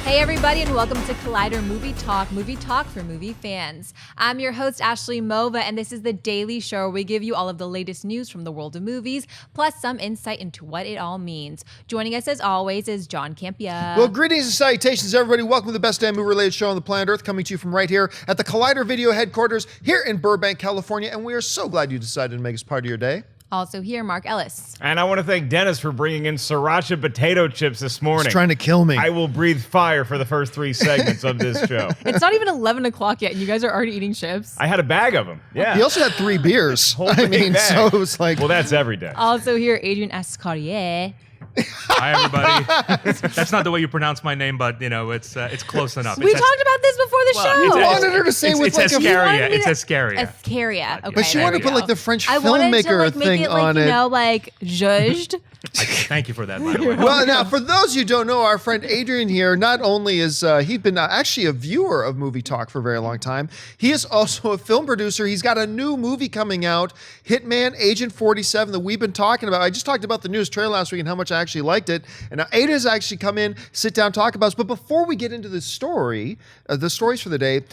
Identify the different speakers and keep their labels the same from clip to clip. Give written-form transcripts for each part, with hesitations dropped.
Speaker 1: Hey everybody, and welcome to Collider Movie Talk for movie fans. I'm your host, Ashley Mova, and this is the daily show where we give you all of the latest news from the world of movies, plus some insight into what it all means. Joining us as always is John Campia.
Speaker 2: Well, greetings and salutations, everybody. Welcome to the best damn movie-related show on the planet Earth, coming to you from right here at the Collider Video headquarters here in Burbank, California, and we are so glad you decided to make us part of your day.
Speaker 1: Also here, Mark Ellis.
Speaker 3: And I want to thank Dennis for bringing in sriracha potato chips this morning.
Speaker 2: He's trying to kill me.
Speaker 3: I will breathe fire for the first 3 segments of this show.
Speaker 1: It's not even 11 o'clock yet, and you guys are already eating chips.
Speaker 3: I had a bag of them. Yeah.
Speaker 2: He also had 3 beers.
Speaker 3: Whole big bag.
Speaker 2: So it was like...
Speaker 3: Well, that's every day.
Speaker 1: Also here, Adrian Escarier.
Speaker 4: Hi, everybody. That's not the way you pronounce my name, but you know it's close enough.
Speaker 1: We talked about this before the show.
Speaker 2: You wanted her to say with
Speaker 4: it's
Speaker 2: like
Speaker 4: Escaria.
Speaker 2: a...
Speaker 4: It's Escaria.
Speaker 1: Escaria. Okay,
Speaker 2: But she wanted to put like the French
Speaker 1: I wanted to
Speaker 2: filmmaker
Speaker 1: like make
Speaker 2: thing
Speaker 1: it like,
Speaker 2: on
Speaker 1: you
Speaker 2: it.
Speaker 1: know, like judged.
Speaker 4: Thank you for that, by the way.
Speaker 2: Well, now, for those who don't know, our friend Adrian here, not only is he's been actually a viewer of Movie Talk for a very long time, he is also a film producer. He's got a new movie coming out, Hitman Agent 47, that we've been talking about. I just talked about the newest trailer last week and how much I actually liked it. And now Adrian's actually come in, sit down, talk about us. But before we get into the stories for the day,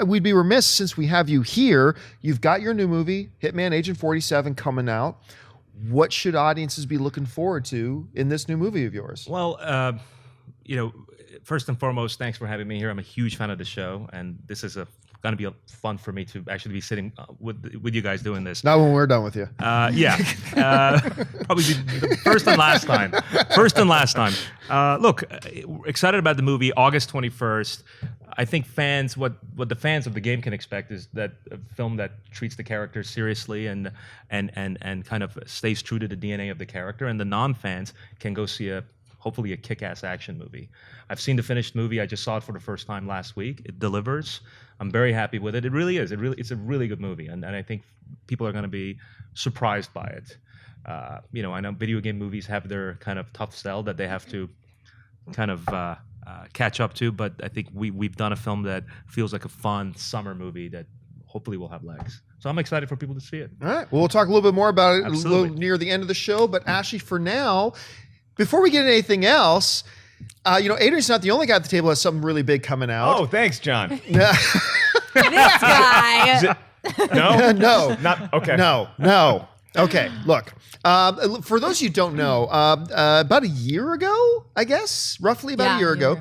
Speaker 2: we'd be remiss, since we have you here. You've got your new movie, Hitman Agent 47, coming out. What should audiences be looking forward to in this new movie of yours?
Speaker 4: Well, you know, first and foremost, thanks for having me here. I'm a huge fan of the show, and this is going to be fun for me to actually be sitting with you guys doing this.
Speaker 2: Not when we're done with you.
Speaker 4: Yeah, probably the first and last time. Look, excited about the movie. August 21st. I think fans, what the fans of the game can expect is that a film that treats the characters seriously and kind of stays true to the DNA of the character, and the non-fans can go see hopefully a kick-ass action movie. I've seen the finished movie. I just saw it for the first time last week. It delivers. I'm very happy with it. It really is. It's a really good movie, and I think people are going to be surprised by it. You know, I know video game movies have their kind of tough sell that they have to kind of catch up to, but I think we've done a film that feels like a fun summer movie that hopefully will have legs. So I'm excited for people to see it.
Speaker 2: All right. Well, we'll talk a little bit more about it
Speaker 4: Absolutely.
Speaker 2: a little near the end of the show. But Ashley, for now, before we get into anything else, you know, Adrian's not the only guy at the table that has something really big coming out.
Speaker 3: Oh, thanks, John.
Speaker 1: This guy.
Speaker 3: No?
Speaker 2: No.
Speaker 3: Not, okay.
Speaker 2: No. Okay, look. For those of you who don't know, about a year ago, I guess, roughly about a year ago,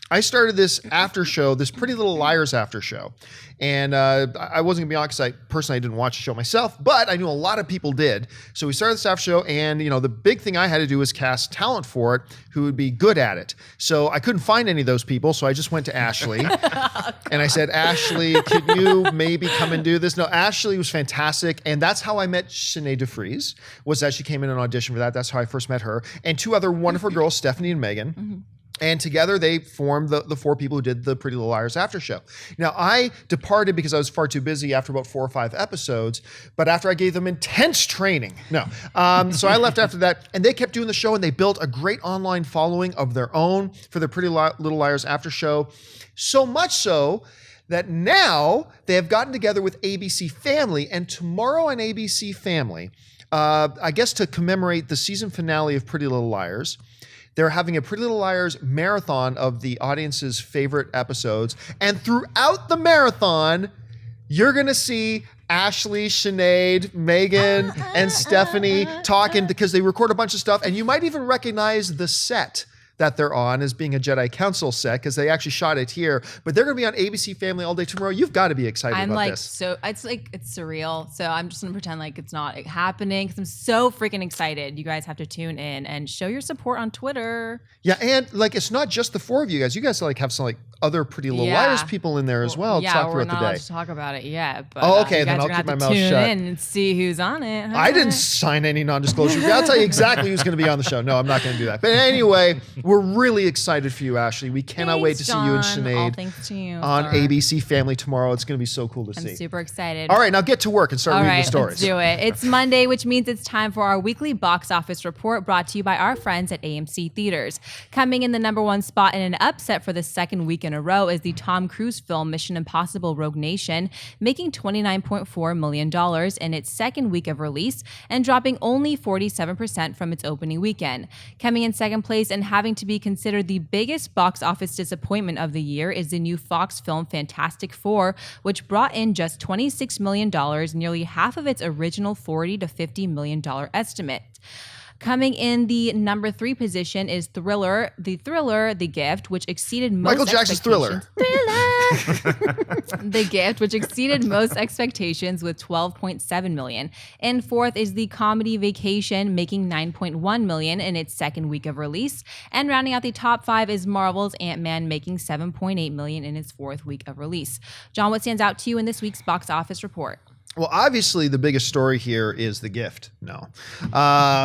Speaker 2: I started this after show, this Pretty Little Liars after show. And I wasn't going to be on because I personally didn't watch the show myself, but I knew a lot of people did. So we started this after show, and you know, the big thing I had to do was cast talent for it who would be good at it. So I couldn't find any of those people, so I just went to Ashley. And I said, Ashley, can you maybe come and do this? No, Ashley was fantastic, and that's how I met Sinead DeFries, was that she came in an audition for that. That's how I first met her. And 2 other wonderful girls, Stephanie and Megan. Mm-hmm. And together they formed the 4 people who did the Pretty Little Liars after show. Now, I departed because I was far too busy after about 4 or 5 episodes, but after I gave them intense training. No. So I left after that, and they kept doing the show, and they built a great online following of their own for the Pretty Little Liars after show. So much so that now they have gotten together with ABC Family, and tomorrow on ABC Family, I guess to commemorate the season finale of Pretty Little Liars, they're having a Pretty Little Liars marathon of the audience's favorite episodes. And throughout the marathon, you're going to see Ashley, Sinead, Megan, and Stephanie talking, because they record a bunch of stuff. And you might even recognize the set that they're on as being a Jedi Council set, because they actually shot it here. But they're going to be on ABC Family all day tomorrow. You've got to be excited about this.
Speaker 1: So it's surreal. So I'm just going to pretend like it's not happening, because I'm so freaking excited. You guys have to tune in and show your support on Twitter.
Speaker 2: Yeah, and like it's not just the 4 of you guys. You guys like have some like other Pretty Little Liars people in there as well.
Speaker 1: Yeah,
Speaker 2: talk
Speaker 1: we're
Speaker 2: throughout
Speaker 1: not
Speaker 2: the
Speaker 1: allowed
Speaker 2: day.
Speaker 1: to talk about it yet. But,
Speaker 2: oh, okay,
Speaker 1: you guys
Speaker 2: then I'll
Speaker 1: are
Speaker 2: keep my
Speaker 1: gonna have
Speaker 2: mouth
Speaker 1: to
Speaker 2: shut.
Speaker 1: tune in and see who's on it. Huh?
Speaker 2: I didn't sign any non-disclosure. I'll tell you exactly who's going to be on the show. No, I'm not going to do that. But anyway, we're really excited for you, Ashley. We cannot wait to see you and
Speaker 1: John.
Speaker 2: Sinead
Speaker 1: All thanks to you,
Speaker 2: on
Speaker 1: sir.
Speaker 2: ABC Family tomorrow. It's going to be so cool to see.
Speaker 1: I'm super excited.
Speaker 2: All right, now get to work and start reading the stories.
Speaker 1: Let's do it. It's Monday, which means it's time for our weekly box office report, brought to you by our friends at AMC Theaters. Coming in the #1 spot in an upset for the second week in a row is the Tom Cruise film Mission Impossible Rogue Nation, making $29.4 million in its second week of release and dropping only 47% from its opening weekend. Coming in second place and having having to be considered the biggest box office disappointment of the year is the new Fox film Fantastic Four, which brought in just $26 million, nearly half of its original $40 to $50 million estimate. Coming in the number 3 position is The Gift, which exceeded most
Speaker 2: Michael Jackson's Thriller.
Speaker 1: The Gift, which exceeded most expectations with $12.7 million. And fourth is the comedy Vacation, making $9.1 million in its second week of release. And rounding out the top 5 is Marvel's Ant-Man, making $7.8 million in its 4th week of release. John, what stands out to you in this week's box office report?
Speaker 2: Well, obviously, the biggest story here is The Gift. No.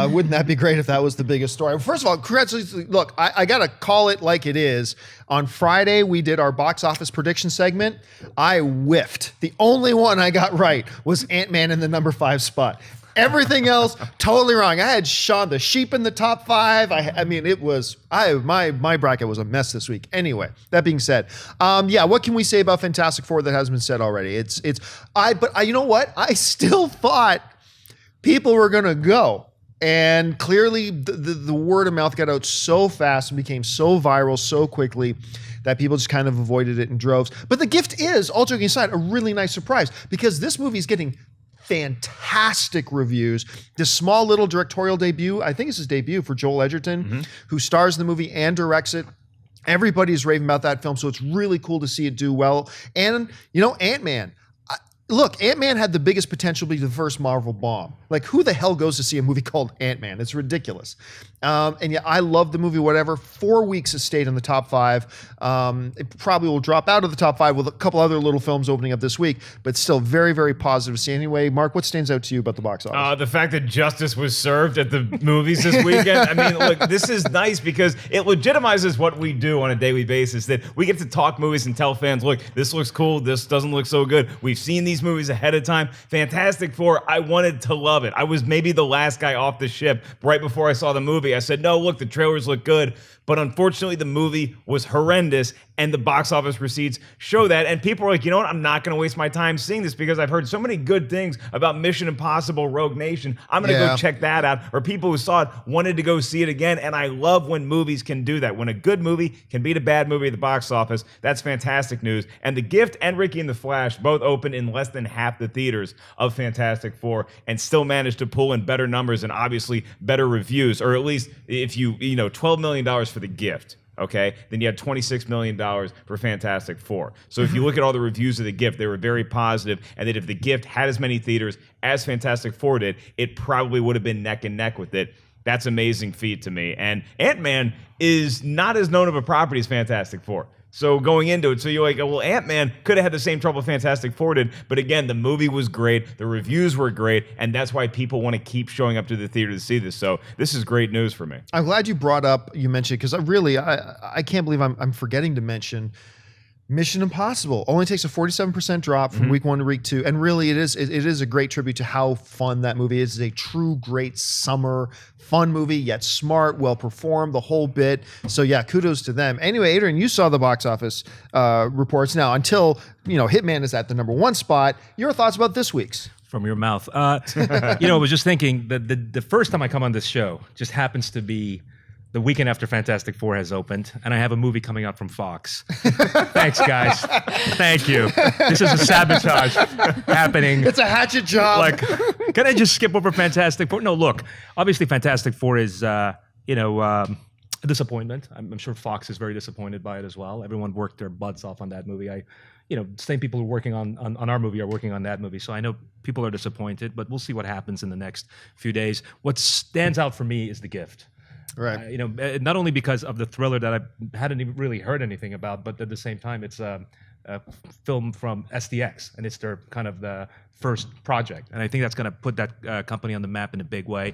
Speaker 2: Wouldn't that be great if that was the biggest story? First of all, congratulations. Look, I got to call it like it is. On Friday, we did our box office prediction segment. I whiffed. The only one I got right was Ant-Man in the number 5 spot. Everything else, totally wrong. I had Shaun the Sheep in the top 5. I mean, it was, my bracket was a mess this week. Anyway, that being said, what can we say about Fantastic Four that hasn't been said already? You know what? I still thought people were going to go. And clearly the word of mouth got out so fast and became so viral so quickly that people just kind of avoided it in droves. But The Gift is, all joking aside, a really nice surprise because this movie is getting fantastic reviews. This small little directorial debut, I think it's his debut for Joel Edgerton, who stars in the movie and directs it. Everybody's raving about that film, so it's really cool to see it do well. And, Ant-Man. Look, Ant-Man had the biggest potential to be the first Marvel bomb. Like, who the hell goes to see a movie called Ant-Man? It's ridiculous. I love the movie, whatever. 4 weeks has stayed in the top 5. It probably will drop out of the top 5 with a couple other little films opening up this week, but still very, very positive to see. Anyway, Mark, what stands out to you about the box office?
Speaker 3: The fact that justice was served at the movies this weekend. I mean, look, this is nice because it legitimizes what we do on a daily basis, that we get to talk movies and tell fans, look, this looks cool, this doesn't look so good. We've seen these movies ahead of time. Fantastic Four, I wanted to love it. I was maybe the last guy off the ship right before I saw the movie. I said, no, look, the trailers look good. But unfortunately, the movie was horrendous, and the box office receipts show that. And people are like, you know what? I'm not going to waste my time seeing this because I've heard so many good things about Mission Impossible Rogue Nation. I'm going to go check that out. Or people who saw it wanted to go see it again. And I love when movies can do that. When a good movie can beat a bad movie at the box office, that's fantastic news. And The Gift and Ricky and the Flash both opened in less than half the theaters of Fantastic Four and still managed to pull in better numbers and obviously better reviews. Or at least if $12 million for The Gift. Okay, then you had $26 million for Fantastic Four. So if you look at all the reviews of The Gift, they were very positive, and that if The Gift had as many theaters as Fantastic Four did, it probably would have been neck and neck with it. That's an amazing feat to me. And Ant-Man is not as known of a property as Fantastic Four. So going into it, so you're like, well, Ant-Man could have had the same trouble Fantastic Four did, but again, the movie was great, the reviews were great, and that's why people want to keep showing up to the theater to see this. So this is great news for me.
Speaker 2: I'm glad you mentioned, because I can't believe I'm forgetting to mention Mission Impossible. Only takes a 47% drop from week 1 to week 2. And really, it is a great tribute to how fun that movie is. It's a true great summer fun movie, yet smart, well performed, the whole bit. So yeah, kudos to them. Anyway, Adrian, you saw the box office reports. Now, until Hitman is at the number 1 spot, your thoughts about this week's?
Speaker 4: From your mouth. I was just thinking that the first time I come on this show just happens to be the weekend after Fantastic Four has opened, and I have a movie coming out from Fox. Thanks, guys. Thank you. This is a sabotage happening.
Speaker 2: It's a hatchet job.
Speaker 4: Like, can I just skip over Fantastic Four? No, look, obviously Fantastic Four is, a disappointment. I'm sure Fox is very disappointed by it as well. Everyone worked their butts off on that movie. Same people who are working on our movie are working on that movie. So I know people are disappointed, but we'll see what happens in the next few days. What stands out for me is The Gift.
Speaker 2: Right.
Speaker 4: Not only because of the thriller that I hadn't even really heard anything about, but at the same time, it's a film from SDX, and it's their kind of the first project. And I think that's going to put that company on the map in a big way.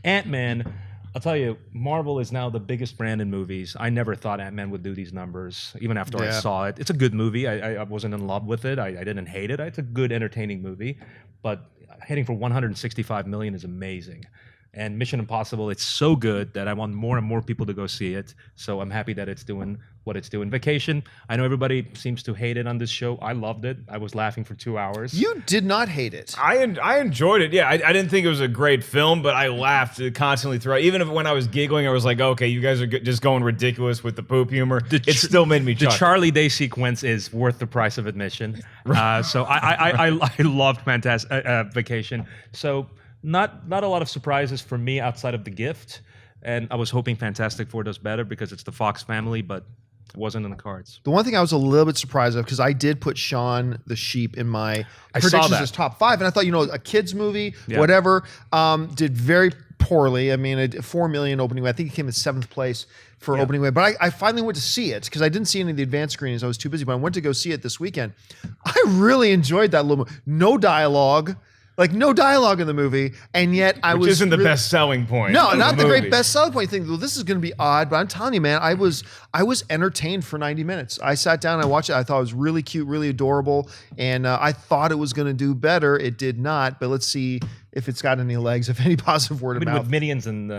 Speaker 4: Ant-Man, I'll tell you, Marvel is now the biggest brand in movies. I never thought Ant-Man would do these numbers, even after I saw it. It's a good movie. I wasn't in love with it. I didn't hate it. It's a good, entertaining movie. But hitting for $165 million is amazing. And Mission Impossible, it's so good that I want more and more people to go see it. So I'm happy that it's doing what it's doing. Vacation, I know everybody seems to hate it on this show. I loved it. I was laughing for 2 hours.
Speaker 2: You did not hate it.
Speaker 3: I enjoyed it. Yeah, I didn't think it was a great film, but I laughed constantly throughout. Even if when I was giggling, I was like, okay, you guys are just going ridiculous with the poop humor. It still made me chuckle.
Speaker 4: The Charlie Day sequence is worth the price of admission. So I loved Vacation. So not a lot of surprises for me outside of The Gift. And I was hoping Fantastic Four does better because it's the Fox family, but it wasn't in the cards.
Speaker 2: The one thing I was a little bit surprised of, because I did put Shaun the Sheep in my predictions as top 5, and I thought, a kid's movie, whatever, did very poorly. I mean, it 4 million opening week. I think it came in 7th place for opening week. But I finally went to see it because I didn't see any of the advanced screenings. I was too busy, but I went to go see it this weekend. I really enjoyed that little movie. No dialogue. Like, no dialogue in the movie, and yet
Speaker 3: Which isn't the best selling point.
Speaker 2: No, not the great best selling point. You think, well, this is going to be odd, but I'm telling you, man, I was entertained for 90 minutes. I sat down, I watched it. I thought it was really cute, really adorable, and I thought it was going to do better. It did not, but let's see if it's got any legs, if any positive word of mouth.
Speaker 4: With Minions and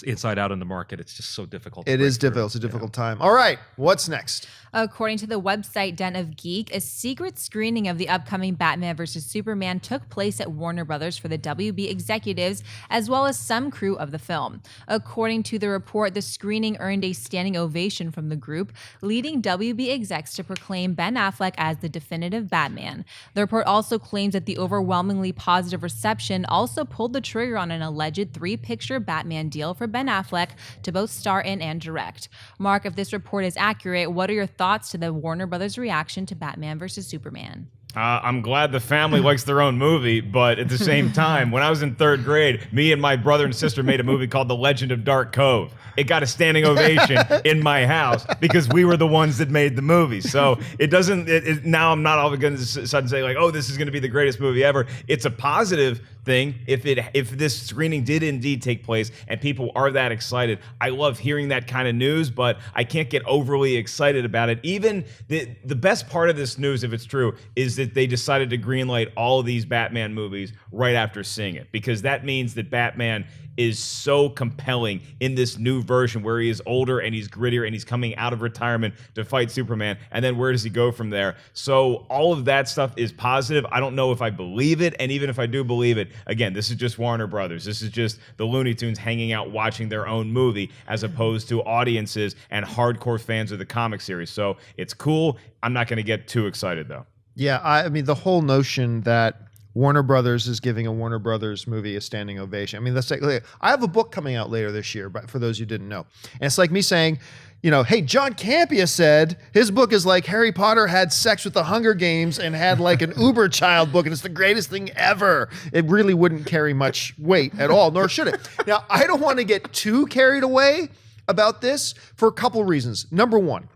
Speaker 4: Inside Out in the market, it's just so difficult.
Speaker 2: It is difficult. It's a difficult time. All right, what's next?
Speaker 1: According to the website Den of Geek, a secret screening of the upcoming Batman vs. Superman took place at Warner Brothers for the WB executives, as well as some crew of the film. According to the report, the screening earned a standing ovation from the group, leading WB execs to proclaim Ben Affleck as the definitive Batman. The report also claims that the overwhelmingly positive reception also pulled the trigger on an alleged 3-picture Batman deal for Ben Affleck to both star in and direct. Mark, if this report is accurate, what are your thoughts to the Warner Brothers reaction to Batman vs. Superman?
Speaker 3: I'm glad the family likes their own movie, but at the same time, when I was in 3rd grade, me and my brother and sister made a movie called The Legend of Dark Cove. It got a standing ovation in my house because we were the ones that made the movie. So it doesn't, now I'm not all of a sudden say like, oh, this is going to be the greatest movie ever. It's a positive thing if this screening did indeed take place and people are that excited. I love hearing that kind of news, but I can't get overly excited about it. Even the best part of this news, if it's true, is that they decided to greenlight all of these Batman movies right after seeing it, because that means that Batman is so compelling in this new version where he is older and he's grittier and he's coming out of retirement to fight Superman. And then where does he go from there? So all of that stuff is positive. I don't know if I believe it. And even if I do believe it, again, this is just Warner Brothers. This is just the Looney Tunes hanging out watching their own movie as opposed to audiences and hardcore fans of the comic series. So it's cool. I'm not going to get too excited though.
Speaker 2: Yeah, I mean, the whole notion that Warner Brothers is giving a Warner Brothers movie a standing ovation. I mean, that's like, I have a book coming out later this year, but for those who didn't know. And it's like me saying, hey, John Campea said his book is like Harry Potter had sex with the Hunger Games and had like an Uber child book, and it's the greatest thing ever. It really wouldn't carry much weight at all, nor should it. Now, I don't want to get too carried away about this for a couple reasons. Number one,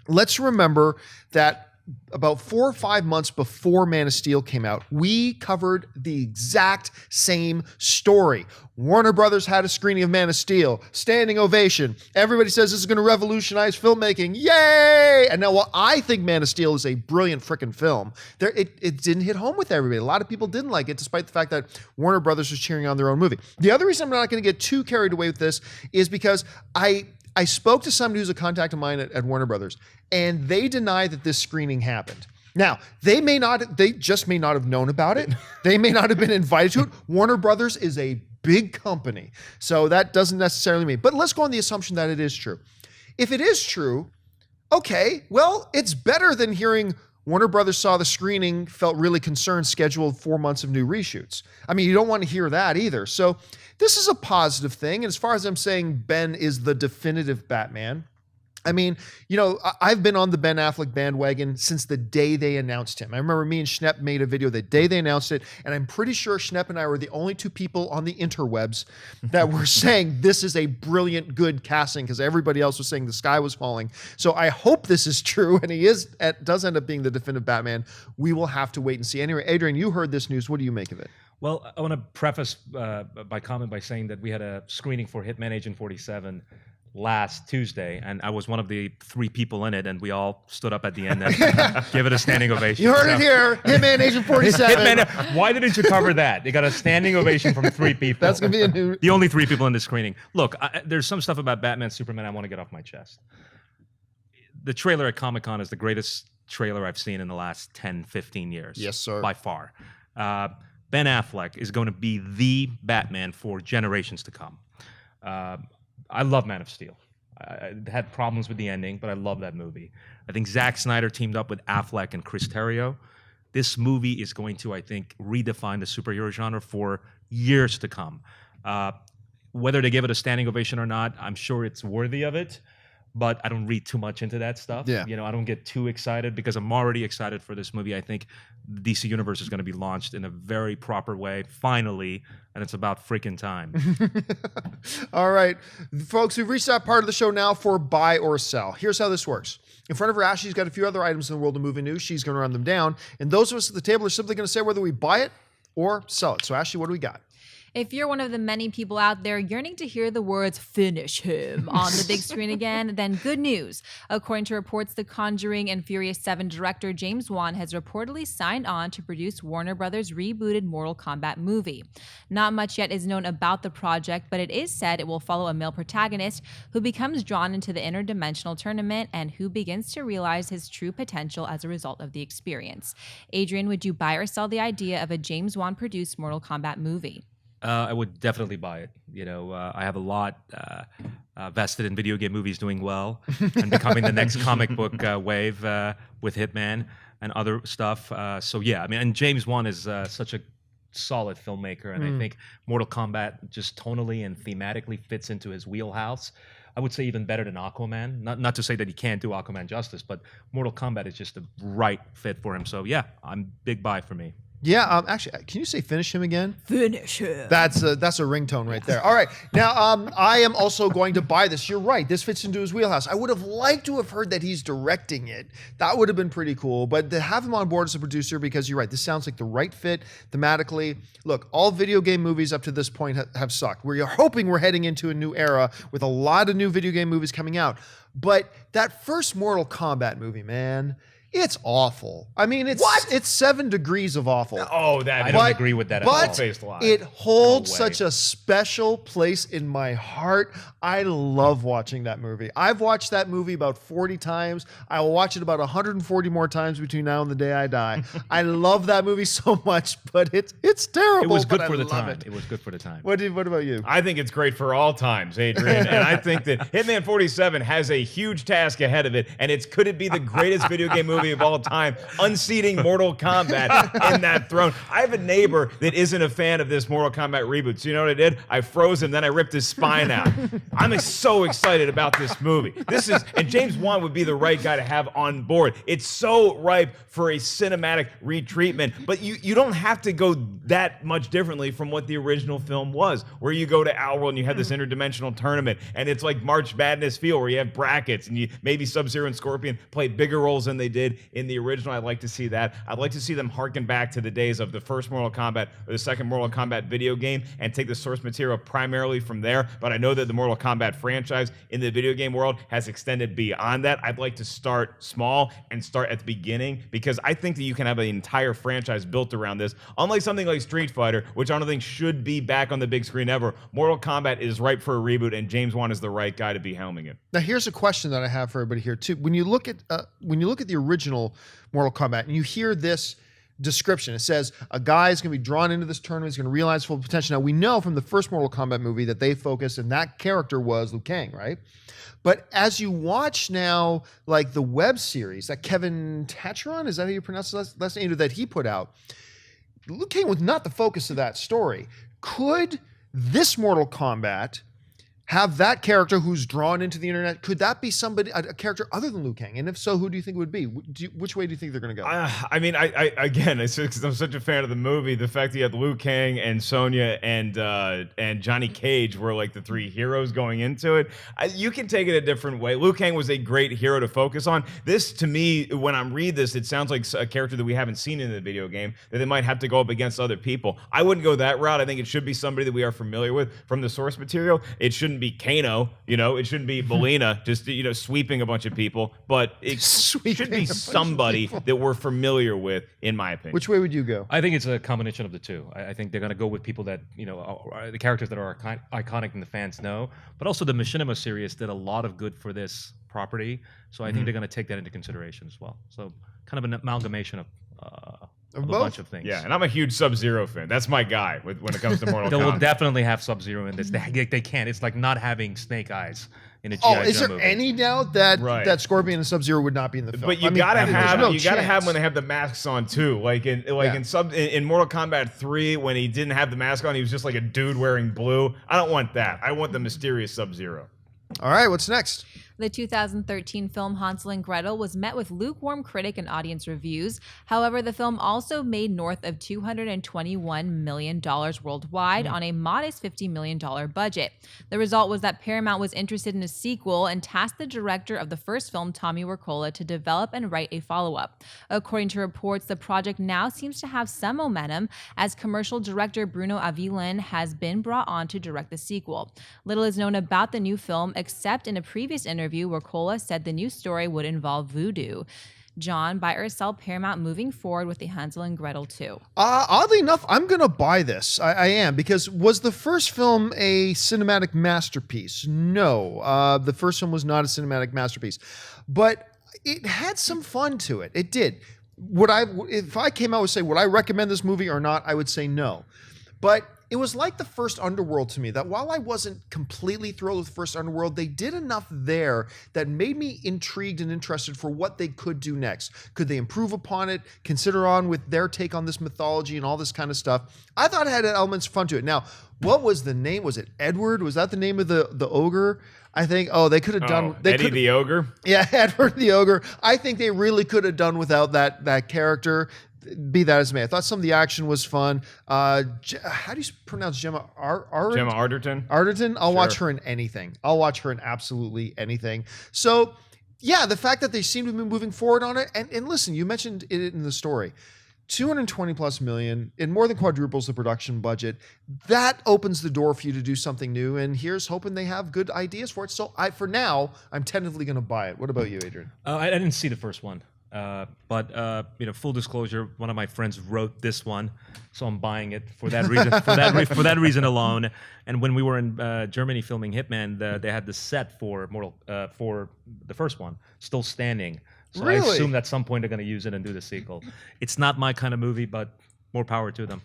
Speaker 2: let's remember that about 4 or 5 months before Man of Steel came out, we covered the exact same story. Warner Brothers had a screening of Man of Steel, standing ovation. Everybody says this is going to revolutionize filmmaking. Yay! And now, while I think Man of Steel is a brilliant freaking film, it didn't hit home with everybody. A lot of people didn't like it, despite the fact that Warner Brothers was cheering on their own movie. The other reason I'm not going to get too carried away with this is because I spoke to somebody who's a contact of mine at Warner Brothers, and they deny that this screening happened. Now, they just may not have known about it. They may not have been invited to it. Warner Brothers is a big company, so that doesn't necessarily mean. But let's go on the assumption that it is true. If it is true, okay, well, it's better than hearing Warner Brothers saw the screening, felt really concerned, scheduled 4 months of new reshoots. I mean, you don't want to hear that either. So this is a positive thing. And as far as I'm saying, Ben is the definitive Batman, I mean, I've been on the Ben Affleck bandwagon since the day they announced him. I remember me and Schnepp made a video the day they announced it, and I'm pretty sure Schnepp and I were the only 2 people on the interwebs that were saying this is a brilliant, good casting, because everybody else was saying the sky was falling. So I hope this is true, and he does end up being the definitive Batman. We will have to wait and see. Anyway, Adrian, you heard this news. What do you make of it?
Speaker 4: Well, I want to preface my comment by saying that we had a screening for Hitman Agent 47 last Tuesday, and I was one of the 3 people in it, and we all stood up at the end and gave it a standing ovation.
Speaker 2: You heard it here, Hitman Agent 47.
Speaker 4: Why didn't you cover that? They got a standing ovation from 3 people.
Speaker 2: That's going to be a new...
Speaker 4: The only 3 people in the screening. Look, there's some stuff about Batman, Superman I want to get off my chest. the trailer at Comic-Con is the greatest trailer I've seen in the last 10, 15 years.
Speaker 2: Yes, sir.
Speaker 4: By far. Ben Affleck is going to be the Batman for generations to come. I love Man of Steel. I had problems with the ending, but I love that movie. I think Zack Snyder teamed up with Affleck and Chris Terrio. This movie is going to, I think, redefine the superhero genre for years to come. Whether they give it a standing ovation or not, I'm sure it's worthy of it. But I don't read too much into that stuff.
Speaker 2: Yeah.
Speaker 4: I don't get too excited because I'm already excited for this movie. I think the DC Universe is going to be launched in a very proper way, finally, and it's about freaking time.
Speaker 2: All right, folks, we've reached that part of the show now for buy or sell. Here's how this works. In front of her, Ashley's got a few other items in the world of movie news. She's going to run them down, and those of us at the table are simply going to say whether we buy it or sell it. So, Ashley, what do we got?
Speaker 1: If you're one of the many people out there yearning to hear the words "finish him" on the big screen again, then good news. According to reports, The Conjuring and Furious 7 director James Wan has reportedly signed on to produce Warner Brothers' rebooted Mortal Kombat movie. Not much yet is known about the project, but it is said it will follow a male protagonist who becomes drawn into the interdimensional tournament and who begins to realize his true potential as a result of the experience. Adrian, would you buy or sell the idea of a James Wan-produced Mortal Kombat movie?
Speaker 4: I would definitely buy it. I have a lot vested in video game movies doing well and becoming the next comic book wave with Hitman and other stuff. And James Wan is such a solid filmmaker, and I think Mortal Kombat just tonally and thematically fits into his wheelhouse. I would say even better than Aquaman. Not to say that he can't do Aquaman justice, but Mortal Kombat is just the right fit for him. So yeah, I'm big buy for me.
Speaker 2: Yeah, actually, can you say finish him again?
Speaker 1: Finish him.
Speaker 2: That's a ringtone right there. All right, now I am also going to buy this. You're right, this fits into his wheelhouse. I would have liked to have heard that he's directing it. That would have been pretty cool, but to have him on board as a producer, because you're right, this sounds like the right fit thematically. Look, all video game movies up to this point have sucked. We're hoping we're heading into a new era with a lot of new video game movies coming out. But that first Mortal Kombat movie, man, it's awful. I mean, it's 7 degrees of awful.
Speaker 3: Oh,
Speaker 4: I don't agree with that at all.
Speaker 2: But it holds such a special place in my heart. I love watching that movie. I've watched that movie about 40 times. I will watch it about 140 more times between now and the day I die. I love that movie so much, but it's terrible.
Speaker 4: It was good
Speaker 2: but
Speaker 4: for
Speaker 2: I
Speaker 4: the
Speaker 2: love
Speaker 4: time.
Speaker 2: it.
Speaker 4: It was good for the time.
Speaker 2: What about you?
Speaker 3: I think it's great for all times, Adrian. And I think that Hitman 47 has a huge task ahead of it. And could it be the greatest video game movie of all time, unseating Mortal Kombat in that throne? I have a neighbor that isn't a fan of this Mortal Kombat reboot. So you know what I did? I froze him, then I ripped his spine out. I'm so excited about this movie. And James Wan would be the right guy to have on board. It's so ripe for a cinematic retreatment, but you don't have to go that much differently from what the original film was, where you go to Outworld and you have this interdimensional tournament, and it's like March Madness feel, where you have brackets, and maybe Sub-Zero and Scorpion play bigger roles than they did in the original. I'd like to see that. I'd like to see them harken back to the days of the first Mortal Kombat or the second Mortal Kombat video game and take the source material primarily from there. But I know that the Mortal Kombat franchise in the video game world has extended beyond that. I'd like to start small and start at the beginning, because I think that you can have an entire franchise built around this. Unlike something like Street Fighter, which I don't think should be back on the big screen ever, Mortal Kombat is ripe for a reboot, and James Wan is the right guy to be helming it.
Speaker 2: Now, here's a question that I have for everybody here too. When you look at the original Mortal Kombat and you hear this description, it says a guy is going to be drawn into this tournament, he's going to realize full potential. Now, we know from the first Mortal Kombat movie that they focused, and that character was Liu Kang, right? But as you watch now, like the web series that Kevin Tatron, is that how you pronounce it? Last name that he put out, Liu Kang was not the focus of that story. Could this Mortal Kombat have that character who's drawn into the internet? Could that be somebody, a character other than Liu Kang? And if so, who do you think it would be? Which way do you think they're going to go?
Speaker 3: I mean, again, because I'm such a fan of the movie, the fact that you had Liu Kang and Sonya and Johnny Cage were like the three heroes going into it. You can take it a different way. Liu Kang was a great hero to focus on. This, to me, when I read this, it sounds like a character that we haven't seen in the video game, that they might have to go up against other people. I wouldn't go that route. I think it should be somebody that we are familiar with from the source material. It shouldn't shouldn't be Kano, it shouldn't be Melina just sweeping a bunch of people, but it
Speaker 2: Sweeping
Speaker 3: should
Speaker 2: a
Speaker 3: be
Speaker 2: bunch of
Speaker 3: somebody
Speaker 2: people.
Speaker 3: that we're familiar with, in my opinion.
Speaker 2: Which way would you go?
Speaker 4: I think it's a combination of the two. I think they're going to go with people that the characters that are iconic and the fans know, but also the Machinima series did a lot of good for this property, so I think they're going to take that into consideration as well. So kind of an amalgamation of a
Speaker 2: both?
Speaker 4: bunch of things.
Speaker 3: Yeah, and I'm a huge Sub-Zero fan. That's my guy when it comes to Mortal
Speaker 4: They
Speaker 3: Kombat.
Speaker 4: will definitely have Sub-Zero in this. They can't. It's like not having Snake Eyes in a G.I.
Speaker 2: Oh,
Speaker 4: Joe
Speaker 2: is there
Speaker 4: movie.
Speaker 2: any doubt that
Speaker 3: Right.
Speaker 2: that Scorpion and Sub-Zero would not be in the film?
Speaker 3: But you
Speaker 2: I mean,
Speaker 3: gotta
Speaker 2: there's
Speaker 3: have
Speaker 2: no
Speaker 3: you gotta have
Speaker 2: chance.
Speaker 3: when they have the masks on too. Like in Mortal Kombat 3 when he didn't have the mask on, he was just like a dude wearing blue. I don't want that. I want the mysterious Sub-Zero.
Speaker 2: All right, what's next?
Speaker 1: The 2013 film Hansel and Gretel was met with lukewarm critic and audience reviews. However, the film also made north of $221 million worldwide on a modest $50 million budget. The result was that Paramount was interested in a sequel and tasked the director of the first film, Tommy Wirkola, to develop and write a follow-up. According to reports, the project now seems to have some momentum as commercial director Bruno Avilén has been brought on to direct the sequel. Little is known about the new film, except in a previous interview where Wirkola said the new story would involve voodoo. John, buy or sell Paramount moving forward with the Hansel and Gretel 2?
Speaker 2: Oddly enough, I'm going to buy this. I am, because was the first film a cinematic masterpiece? No, the first film was not a cinematic masterpiece, but it had some fun to it. It did. If I came out and say, would I recommend this movie or not? I would say no. But it was like the first Underworld to me, that while I wasn't completely thrilled with the first Underworld, they did enough there that made me intrigued and interested for what they could do next. Could they improve upon it, consider on with their take on this mythology and all this kind of stuff? I thought it had elements of fun to it. Now, what was the name? Was it Edward? Was that the name of the ogre? I think, they could have done...
Speaker 3: Eddie the Ogre?
Speaker 2: Yeah, Edward the Ogre. I think they really could have done without that character. Be that as it may, I thought some of the action was fun. How do you pronounce Gemma?
Speaker 3: Gemma Arterton?
Speaker 2: Arterton? I'll watch her in anything. I'll watch her in absolutely anything. So, yeah, the fact that they seem to be moving forward on it, and listen, you mentioned it in the story. 220 plus million, it more than quadruples the production budget. That opens the door for you to do something new, and here's hoping they have good ideas for it. So for now, I'm tentatively going to buy it. What about you, Adrian?
Speaker 4: I didn't see the first one. But full disclosure, one of my friends wrote this one, so I'm buying it for that reason. For that reason alone. And when we were in Germany filming Hitman, they had the set for for the first one still standing. So
Speaker 2: Really?
Speaker 4: I assume at some point they're going to use it and do the sequel. It's not my kind of movie, but more power to them.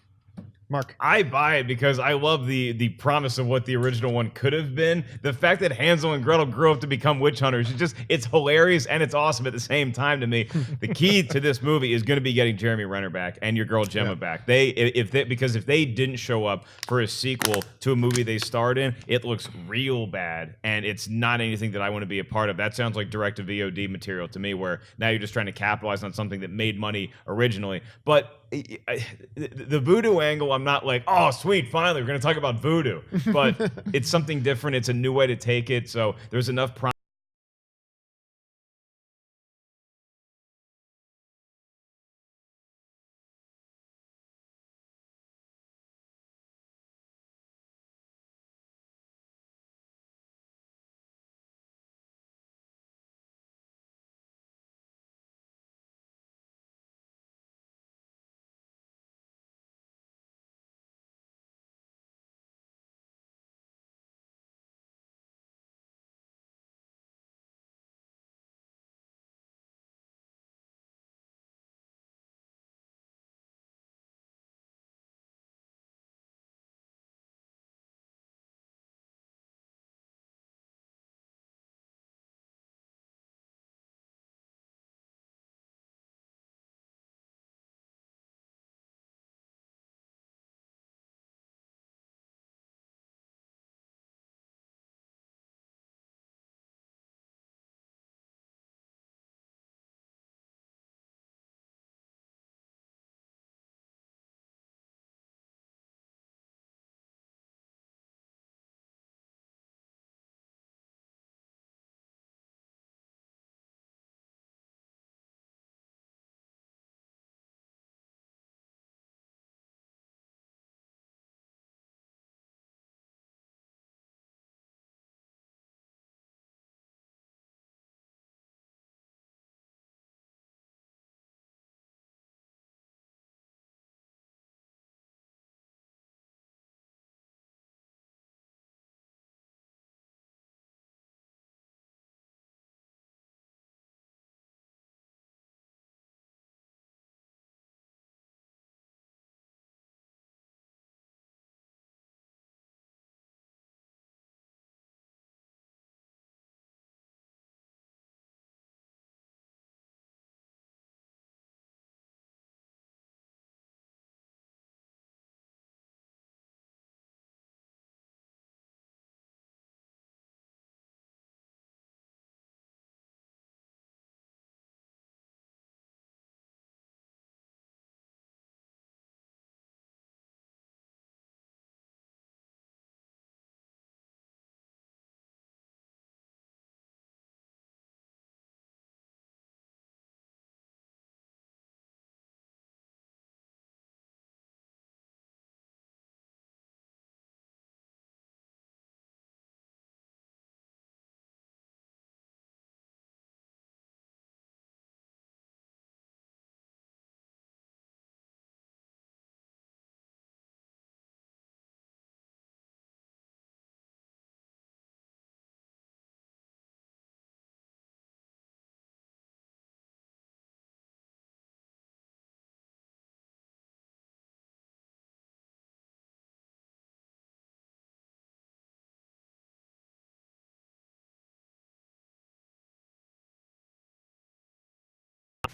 Speaker 2: Mark.
Speaker 3: I buy it because I love the promise of what the original one could have been. The fact that Hansel and Gretel grew up to become witch hunters, it's hilarious and it's awesome at the same time to me. The key to this movie is going to be getting Jeremy Renner back and your girl Gemma back. Because if they didn't show up for a sequel to a movie they starred in, it looks real bad and it's not anything that I want to be a part of. That sounds like direct to VOD material to me, where now you're just trying to capitalize on something that made money originally. But the voodoo angle, I'm not like, oh, sweet, finally, we're going to talk about voodoo. But it's something different. It's a new way to take it. So there's enough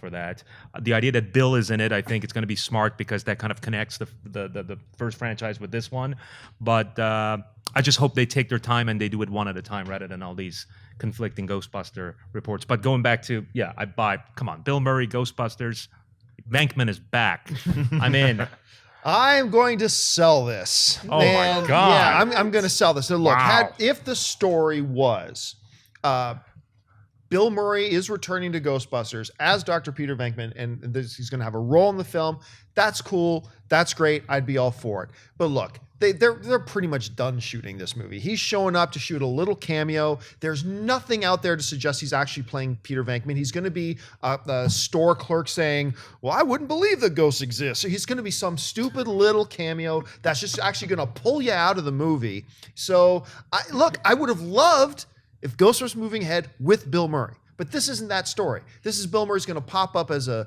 Speaker 4: for that. The idea that Bill is in it, I think it's going to be smart because that kind of connects the first franchise with this one. But I just hope they take their time and they do it one at a time rather than all these conflicting Ghostbuster reports. But going back to, come on, Bill Murray, Ghostbusters, Venkman is back. I'm in.
Speaker 2: I'm going to sell this.
Speaker 4: Oh my God.
Speaker 2: Yeah, I'm going to sell this. So look,
Speaker 4: Wow.
Speaker 2: if the story was Bill Murray is returning to Ghostbusters as Dr. Peter Venkman, and he's going to have a role in the film, that's cool. That's great. I'd be all for it. But look, they're pretty much done shooting this movie. He's showing up to shoot a little cameo. There's nothing out there to suggest he's actually playing Peter Venkman. He's going to be a store clerk saying, well, I wouldn't believe that ghosts exist. So he's going to be some stupid little cameo that's just actually going to pull you out of the movie. So I would have loved if Ghostbusters moving ahead with Bill Murray. But this isn't that story. This is Bill Murray's going to pop up as a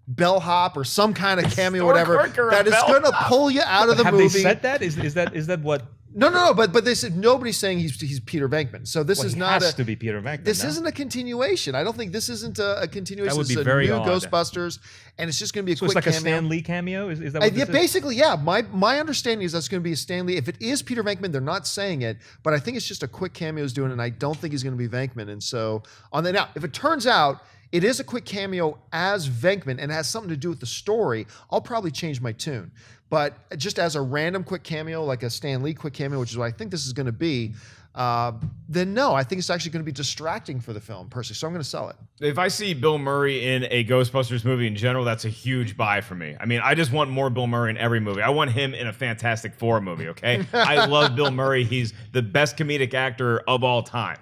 Speaker 2: bellhop or some kind of cameo, whatever, that is going to pull you out of the
Speaker 4: Have
Speaker 2: movie.
Speaker 4: they said that? Is that what?
Speaker 2: No. But they said nobody's saying he's Peter Venkman. So this is not
Speaker 4: has to be Peter Venkman.
Speaker 2: This isn't a continuation. I don't think this isn't a continuation.
Speaker 4: That would
Speaker 2: This
Speaker 4: be
Speaker 2: is a
Speaker 4: very
Speaker 2: new
Speaker 4: odd.
Speaker 2: Ghostbusters, and it's just going to be a
Speaker 4: So
Speaker 2: quick
Speaker 4: it's like
Speaker 2: cameo.
Speaker 4: a Stan Lee cameo? Is that what this is?
Speaker 2: Basically, yeah. My understanding is that's going to be a Stan Lee. If it is Peter Venkman, they're not saying it, but I think it's just a quick cameo he's doing, and I don't think he's going to be Venkman. And so on that. Now, if it turns out it is a quick cameo as Venkman and has something to do with the story, I'll probably change my tune. But just as a random quick cameo, like a Stan Lee quick cameo, which is what I think this is going to be, then no, I think it's actually going to be distracting for the film, personally. So I'm going to sell it.
Speaker 3: If I see Bill Murray in a Ghostbusters movie in general, that's a huge buy for me. I mean, I just want more Bill Murray in every movie. I want him in a Fantastic Four movie, okay? I love Bill Murray. He's the best comedic actor of all time.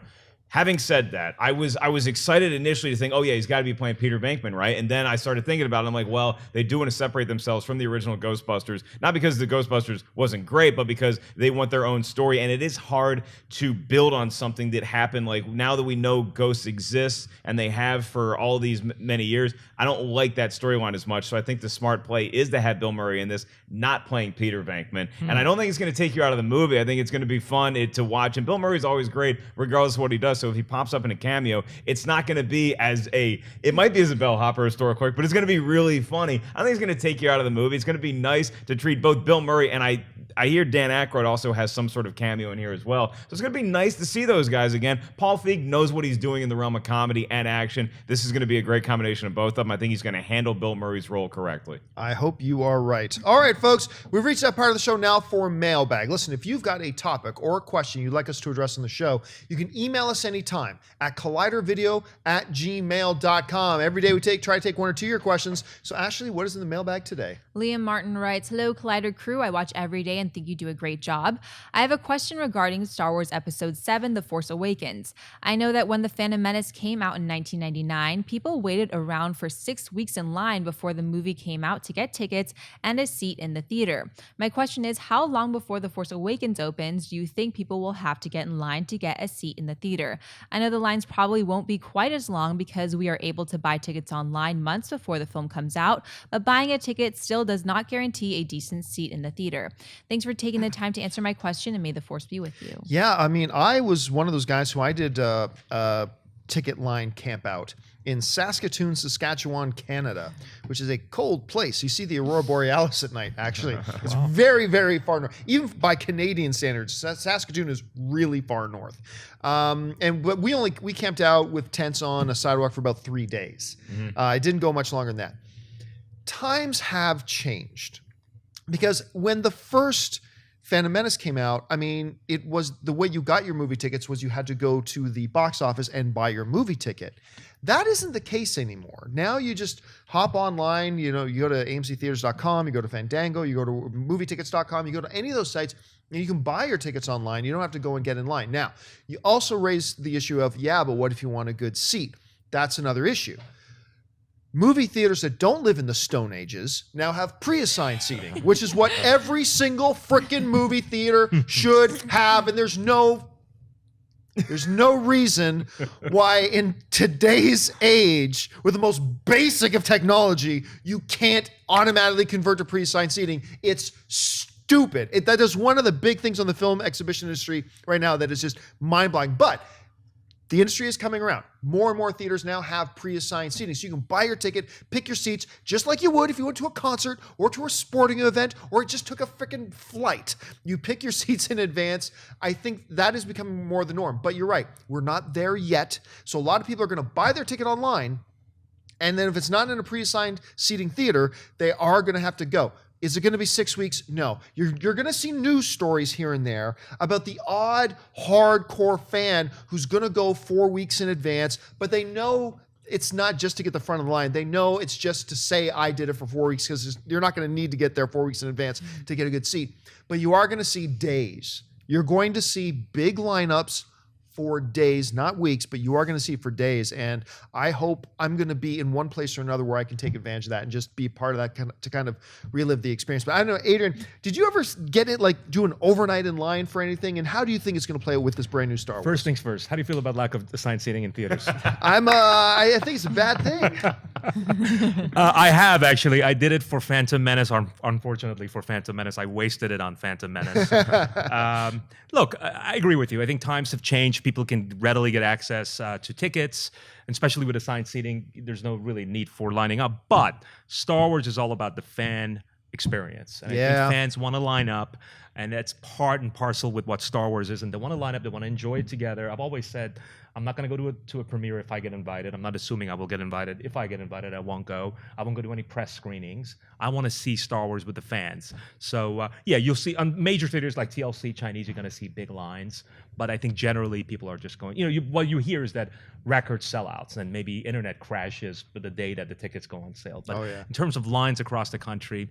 Speaker 3: Having said that, I was excited initially to think, oh yeah, he's got to be playing Peter Venkman, right? And then I started thinking about it. I'm like, well, they do want to separate themselves from the original Ghostbusters, not because the Ghostbusters wasn't great, but because they want their own story. And it is hard to build on something that happened. Like now that we know ghosts exist and they have for all these many years, I don't like that storyline as much. So I think the smart play is to have Bill Murray in this, not playing Peter Venkman. And I don't think it's going to take you out of the movie. I think it's going to be fun to watch. And Bill Murray's always great, regardless of what he does. So if he pops up in a cameo, it's not going to be it might be as a bellhop or a store clerk, but it's going to be really funny. I think it's going to take you out of the movie. It's going to be nice to treat both Bill Murray and I hear Dan Aykroyd also has some sort of cameo in here as well. So it's going to be nice to see those guys again. Paul Feig knows what he's doing in the realm of comedy and action. This is going to be a great combination of both of them. I think he's going to handle Bill Murray's role correctly.
Speaker 2: I hope you are right. All right, folks, we've reached that part of the show now for mailbag. Listen, if you've got a topic or a question you'd like us to address on the show, you can email us anytime at collidervideo@gmail.com. Every day we try to take one or two of your questions. So Ashley, what is in the mailbag today?
Speaker 1: Liam Martin writes, hello, Collider crew. I watch every day and think you do a great job. I have a question regarding Star Wars Episode 7, The Force Awakens. I know that when The Phantom Menace came out in 1999, people waited around for 6 weeks in line before the movie came out to get tickets and a seat in the theater. My question is, how long before The Force Awakens opens do you think people will have to get in line to get a seat in the theater? I know the lines probably won't be quite as long because we are able to buy tickets online months before the film comes out, but buying a ticket still does not guarantee a decent seat in the theater. Thanks for taking the time to answer my question, and may the Force be with you.
Speaker 2: Yeah, I mean, I was one of those guys who I did ticket line camp out in Saskatoon, Saskatchewan, Canada, which is a cold place. You see the Aurora Borealis at night, actually. It's very, very far north. Even by Canadian standards, Saskatoon is really far north. But we camped out with tents on a sidewalk for about 3 days. It didn't go much longer than that. Times have changed because when the first Phantom Menace came out, I mean, it was the way you got your movie tickets was you had to go to the box office and buy your movie ticket. That isn't the case anymore. Now you just hop online, you go to amctheaters.com, you go to Fandango, you go to movietickets.com, you go to any of those sites, and you can buy your tickets online. You don't have to go and get in line. Now, you also raised the issue of, but what if you want a good seat? That's another issue. Movie theaters that don't live in the Stone Ages now have pre-assigned seating, which is what every single freaking movie theater should have. And there's no reason why in today's age, with the most basic of technology, you can't automatically convert to pre-assigned seating. It's stupid. That is one of the big things on the film exhibition industry right now that is just mind-blowing. But The industry is coming around. More and more theaters now have pre-assigned seating. So you can buy your ticket, pick your seats, just like you would if you went to a concert or to a sporting event or just took a freaking flight. You pick your seats in advance. I think that is becoming more the norm. But you're right, we're not there yet. So a lot of people are going to buy their ticket online. And then if it's not in a pre-assigned seating theater, they are going to have to go. Is it going to be 6 weeks? No. You're going to see news stories here and there about the odd hardcore fan who's going to go 4 weeks in advance, but they know it's not just to get the front of the line. They know it's just to say I did it for 4 weeks because you're not going to need to get there 4 weeks in advance to get a good seat. But you are going to see days. You're going to see big lineups for days, not weeks, but you are going to see it for days. And I hope I'm going to be in one place or another where I can take advantage of that and just be part of that to kind of relive the experience. But I don't know, Adrian, did you ever get it, like do an overnight in line for anything? And how do you think it's going to play with this brand new Star Wars?
Speaker 4: First things first, how do you feel about lack of assigned seating in theaters?
Speaker 2: I think it's a bad thing.
Speaker 4: I have actually. I did it for Phantom Menace. Unfortunately, for Phantom Menace, I wasted it on Phantom Menace. Look, I agree with you. I think times have changed. People can readily get access to tickets, and especially with assigned seating. There's no really need for lining up. But Star Wars is all about the fan experience, and I think fans want to line up, and that's part and parcel with what Star Wars is. And they want to line up. They want to enjoy it together. I've always said, I'm not going to go to a premiere if I get invited. I'm not assuming I will get invited. If I get invited, I won't go. I won't go to any press screenings. I want to see Star Wars with the fans. So, yeah, you'll see on major theaters like TLC, Chinese, you're going to see big lines. But I think generally people are just going, what you hear is that record sellouts and maybe internet crashes for the day that the tickets go on sale. But in terms of lines across the country,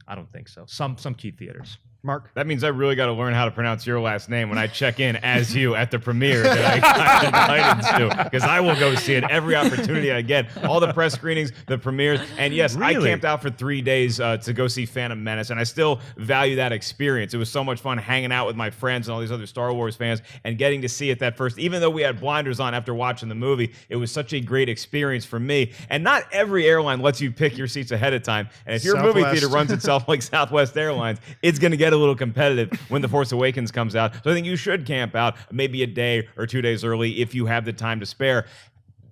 Speaker 4: I don't think so. Some key theaters.
Speaker 2: Mark?
Speaker 3: That means I really got to learn how to pronounce your last name when I check in as you at the premiere that I got invited to, because I will go see it every opportunity I get. All the press screenings, the premieres, and yes, I camped out for 3 days to go see Phantom Menace, and I still value that experience. It was so much fun hanging out with my friends and all these other Star Wars fans and getting to see it that first. Even though we had blinders on after watching the movie, it was such a great experience for me. And not every airline lets you pick your seats ahead of time. And if your movie theater runs itself like Southwest Airlines, it's going to get a little competitive when The Force Awakens comes out. So I think you should camp out maybe a day or 2 days early if you have the time to spare.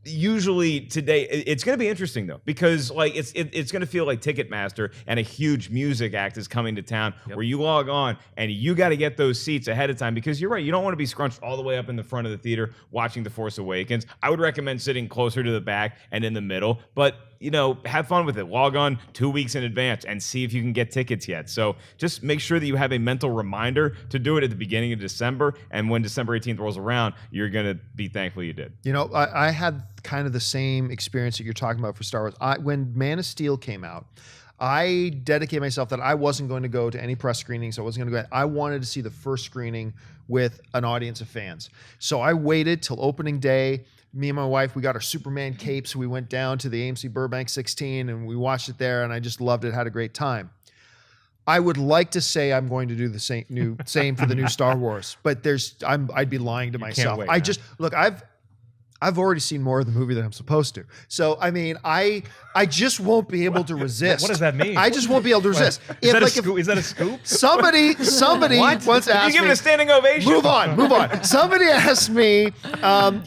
Speaker 3: Usually today, it's going to be interesting though, because like it's going to feel like Ticketmaster and a huge music act is coming to town where you log on and you got to get those seats ahead of time, because you're right, you don't want to be scrunched all the way up in the front of the theater watching The Force Awakens. I would recommend sitting closer to the back and in the middle, but have fun with it. Log on 2 weeks in advance and see if you can get tickets yet. So just make sure that you have a mental reminder to do it at the beginning of December. And when December 18th rolls around, you're going to be thankful you did.
Speaker 2: I had kind of the same experience that you're talking about for Star Wars. When Man of Steel came out, I dedicated myself that I wasn't going to go to any press screenings. I wasn't going to go. I wanted to see the first screening with an audience of fans. So I waited till opening day. Me and my wife, we got our Superman capes. We went down to the AMC Burbank 16 and we watched it there, and I just loved it, had a great time. I would like to say I'm going to do the same for the new Star Wars, but I'd be lying to myself. I've already seen more of the movie than I'm supposed to. So, I mean, I just won't be able to resist.
Speaker 4: What does that mean?
Speaker 2: I just won't be able to resist.
Speaker 4: Is that a scoop?
Speaker 2: Somebody once asked me.
Speaker 3: You give it a standing ovation.
Speaker 2: Move on. Somebody asked me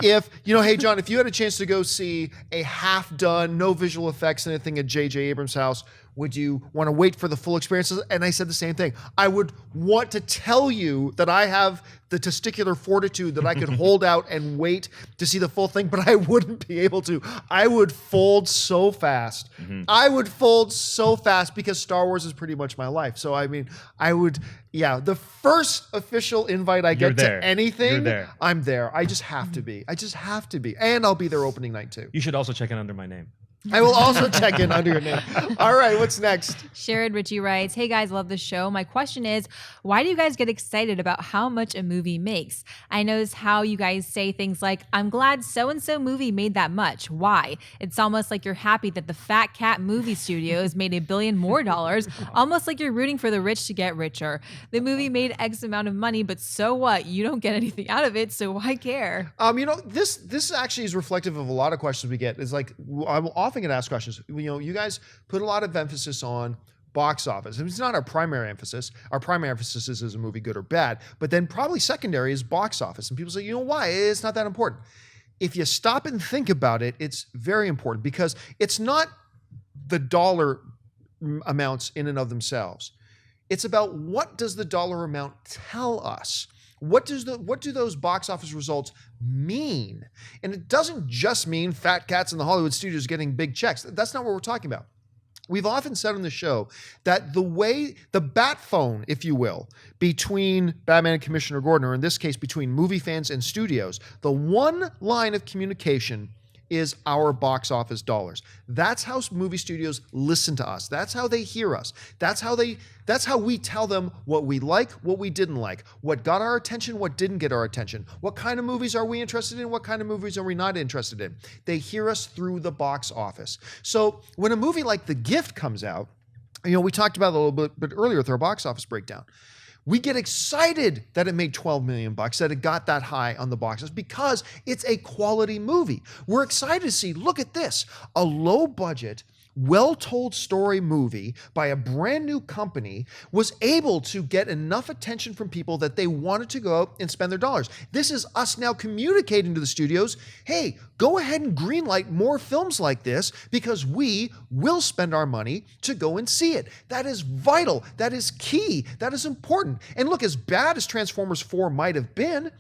Speaker 2: if, hey, John, if you had a chance to go see a half-done, no visual effects, anything at J.J. Abrams' house, would you want to wait for the full experiences? And I said the same thing. I would want to tell you that I have the testicular fortitude that I could hold out and wait to see the full thing, but I wouldn't be able to. I would fold so fast. I would fold so fast because Star Wars is pretty much my life. So, I mean, the first official invite I get to anything, I'm there. I just have to be. And I'll be there opening night too.
Speaker 4: You should also check in under my name.
Speaker 2: I will also check in under your name. All right, what's next?
Speaker 1: Sharon Ritchie writes, "Hey guys, love the show. My question is, why do you guys get excited about how much a movie makes? I notice how you guys say things like, I'm glad so-and-so movie made that much. Why? It's almost like you're happy that the Fat Cat movie studios made $1 billion more, almost like you're rooting for the rich to get richer. The movie made X amount of money, but so what? You don't get anything out of it, so why care?"
Speaker 2: This actually is reflective of a lot of questions we get. It's like, I will often get asked questions. You guys put a lot of emphasis on box office. It's not our primary emphasis. Our primary emphasis is a movie good or bad, but then probably secondary is box office. And people say, why? It's not that important. if you stop and think about it, it's very important because it's not the dollar amounts in and of themselves. It's about what does the dollar amount tell us? What do those box office results mean? And it doesn't just mean fat cats in the Hollywood studios getting big checks. That's not what we're talking about. We've often said on the show that the bat phone, if you will, between Batman and Commissioner Gordon, or in this case, between movie fans and studios, the one line of communication is our box office dollars. That's how movie studios listen to us. That's how they hear us. That's how we tell them what we like, what we didn't like, what got our attention, what didn't get our attention, what kind of movies are we interested in, what kind of movies are we not interested in. They hear us through the box office. So when a movie like The Gift comes out, we talked about it a little bit earlier with our box office breakdown. We get excited that it made $12 million, that it got that high on the box office because it's a quality movie. We're excited to see, look at this, a low budget, well-told story movie by a brand new company was able to get enough attention from people that they wanted to go out and spend their dollars. This is us now communicating to the studios, hey, go ahead and greenlight more films like this because we will spend our money to go and see it. That is vital. That is key. That is important. And look, as bad as Transformers 4 might have been,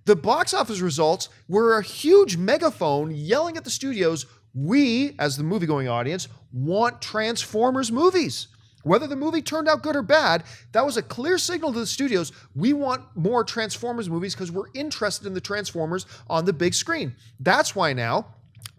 Speaker 2: the box office results were a huge megaphone yelling at the studios, we, as the movie-going audience, want Transformers movies. Whether the movie turned out good or bad, that was a clear signal to the studios. We want more Transformers movies because we're interested in the Transformers on the big screen. That's why now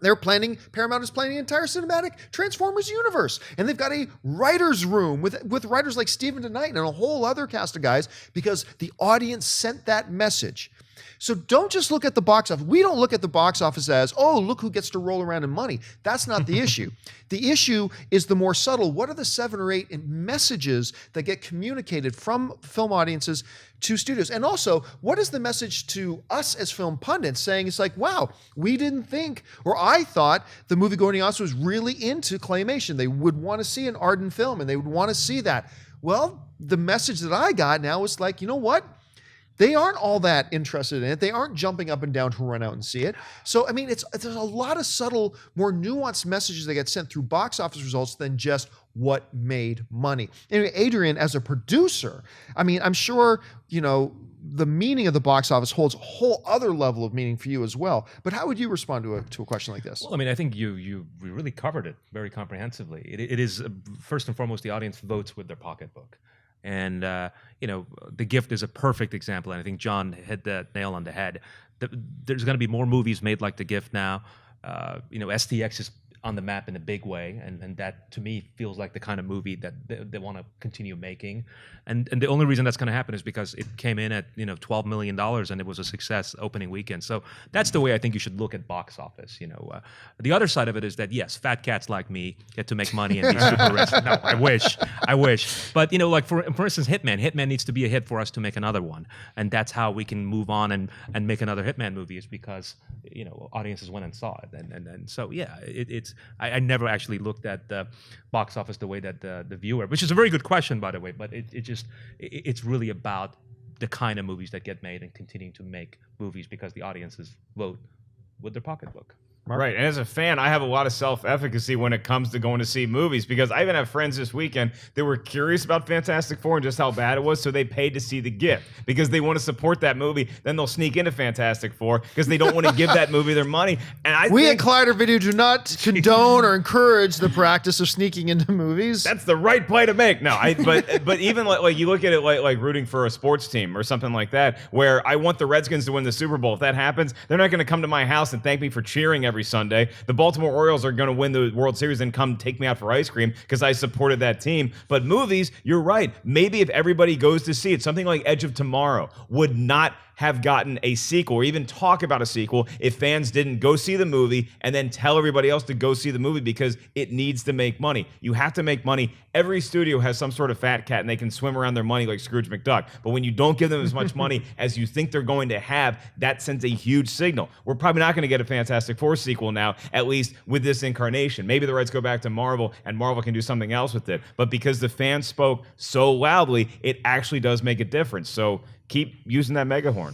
Speaker 2: Paramount is planning an entire cinematic Transformers universe. And they've got a writer's room with writers like Stephen DeKnight and a whole other cast of guys because the audience sent that message. So don't just look at the box office. We don't look at the box office as, oh, look who gets to roll around in money. That's not the issue. The issue is the more subtle. What are the 7 or 8 messages that get communicated from film audiences to studios? And also, what is the message to us as film pundits saying it's like, wow, we didn't think, or I thought the movie-going audience was really into claymation. They would want to see an ardent film and they would want to see that. Well, the message that I got now is like, you know what? They aren't all that interested in it. They aren't jumping up and down to run out and see it. So, I mean, there's a lot of subtle, more nuanced messages that get sent through box office results than just what made money. Anyway, Adrian, as a producer, I mean, I'm sure, the meaning of the box office holds a whole other level of meaning for you as well. But how would you respond to a question like this?
Speaker 4: Well, I mean, I think you really covered it very comprehensively. It is, first and foremost, the audience votes with their pocketbook. And, The Gift is a perfect example. And I think John hit that nail on the head. There's going to be more movies made like The Gift now. STX is on the map in a big way. And that, to me, feels like the kind of movie that they want to continue making. And the only reason that's going to happen is because it came in at, $12 million and it was a success opening weekend. So that's the way I think you should look at box office. The other side of it is that, yes, fat cats like me get to make money and be super rich. No, I wish. But, like, for instance, Hitman needs to be a hit for us to make another one. And that's how we can move on and make another Hitman movie is because, audiences went and saw it. And so, yeah, I never actually looked at the box office the way that the viewer, which is a very good question, by the way, but it's really about the kind of movies that get made and continuing to make movies because the audiences vote with their pocketbook.
Speaker 2: Mark?
Speaker 3: Right. And as a fan, I have a lot of self-efficacy when it comes to going to see movies because I even have friends this weekend that were curious about Fantastic Four and just how bad it was, so they paid to see The Gift because they want to support that movie. Then they'll sneak into Fantastic Four because they don't want to give that movie their money. And
Speaker 2: we at Collider Video do not condone or encourage the practice of sneaking into movies.
Speaker 3: That's the right play to make. No, but even like you look at it like rooting for a sports team or something like that, where I want the Redskins to win the Super Bowl. If that happens, they're not going to come to my house and thank me for cheering every Sunday. The Baltimore Orioles are going to win the World Series and come take me out for ice cream because I supported that team. But movies, you're right. Maybe if everybody goes to see it, something like Edge of Tomorrow would not have gotten a sequel or even talk about a sequel if fans didn't go see the movie and then tell everybody else to go see the movie because it needs to make money. You have to make money. Every studio has some sort of fat cat and they can swim around their money like Scrooge McDuck. But when you don't give them as much money as you think they're going to have, that sends a huge signal. We're probably not going to get a Fantastic Four sequel now, at least with this incarnation. Maybe the rights go back to Marvel and Marvel can do something else with it. But because the fans spoke so loudly, it actually does make a difference. So keep using that megahorn.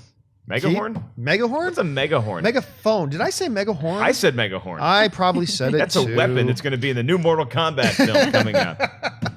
Speaker 3: Megahorn?
Speaker 2: Megahorn?
Speaker 3: What's a megahorn?
Speaker 2: Megaphone. Did I say megahorn?
Speaker 3: I said megahorn.
Speaker 2: I probably said it
Speaker 3: That's
Speaker 2: too.
Speaker 3: a weapon that's going to be in the new Mortal Kombat film coming out.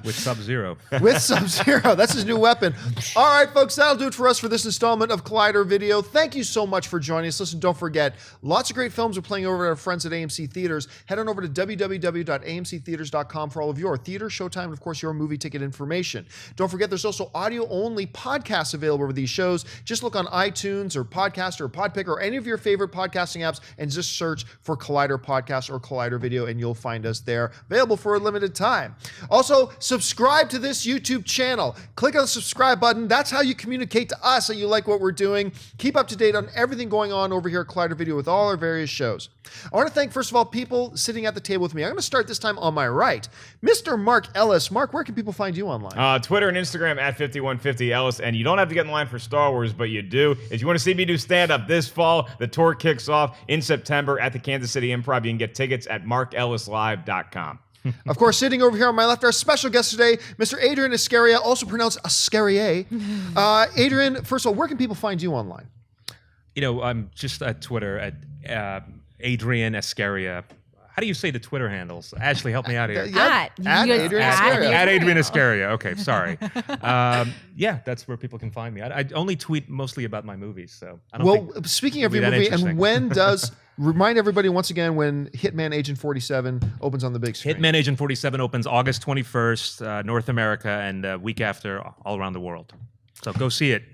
Speaker 4: With Sub-Zero.
Speaker 2: With Sub-Zero. That's his new weapon. All right, folks, that'll do it for us for this installment of Collider Video. Thank you so much for joining us. Listen, don't forget, lots of great films are playing over at our friends at AMC Theaters. Head on over to www.amctheaters.com for all of your theater, showtime, and of course, your movie ticket information. Don't forget, there's also audio-only podcasts available for these shows. Just look on iTunes or Podcaster or Podpicker or any of your favorite podcasting apps and just search for Collider Podcast or Collider Video and you'll find us there, available for a limited time. Also, subscribe to this YouTube channel. Click on the subscribe button. That's how you communicate to us that you like what we're doing. Keep up to date on everything going on over here at Collider Video with all our various shows. I want to thank, first of all, people sitting at the table with me. I'm going to start this time on my right. Mr. Mark Ellis. Mark, where can people find you online?
Speaker 3: Twitter and Instagram at 5150Ellis. And you don't have to get in line for Star Wars, but you do. If you want to see me do stand-up this fall, the tour kicks off in September at the Kansas City Improv. You can get tickets at markellislive.com.
Speaker 2: Of course, sitting over here on my left, our special guest today, Mr. Adrian Iscaria, also pronounced Iscaria. Adrian, first of all, where can people find you online?
Speaker 4: I'm just at Twitter at Adrian Iscaria. How do you say the Twitter handles? Ashley, help me out here.
Speaker 2: At Adrian Iscaria.
Speaker 4: At Adrian Iscaria. Okay, sorry. Yeah, that's where people can find me. I only tweet mostly about my movies, so I don't think
Speaker 2: speaking of your
Speaker 4: that
Speaker 2: movie,
Speaker 4: interesting.
Speaker 2: and when does remind everybody once again when Hitman Agent 47 opens on the big screen?
Speaker 4: Hitman Agent 47 opens August 21st, North America, and week after all around the world. So go see it.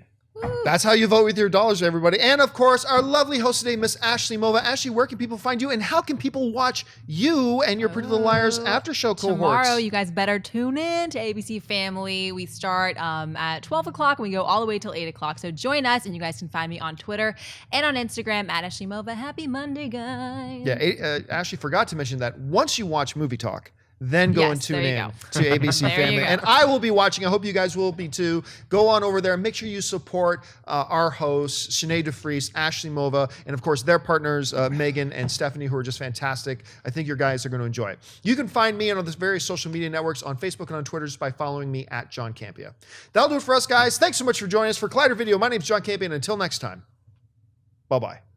Speaker 2: That's how you vote with your dollars, everybody. And of course, our lovely host today, Miss Ashley Mova. Ashley, where can people find you, and how can people watch you and your Pretty Little Liars after show cohorts?
Speaker 1: Tomorrow, you guys better tune in to ABC Family. We start at 12 o'clock and we go all the way till 8 o'clock. So join us, and you guys can find me on Twitter and on Instagram at Ashley Mova. Happy Monday, guys.
Speaker 2: Yeah, Ashley forgot to mention that once you watch Movie Talk, then go and tune in to ABC
Speaker 1: There
Speaker 2: Family.
Speaker 1: you go.
Speaker 2: And I will be watching. I hope you guys will be too. Go on over there. Make sure you support our hosts, Sinead DeFries, Ashley Mova, and of course their partners, Megan and Stephanie, who are just fantastic. I think your guys are going to enjoy it. You can find me on the various social media networks on Facebook and on Twitter just by following me at John Campia. That'll do it for us, guys. Thanks so much for joining us for Collider Video. My name's John Campia, and until next time, bye-bye.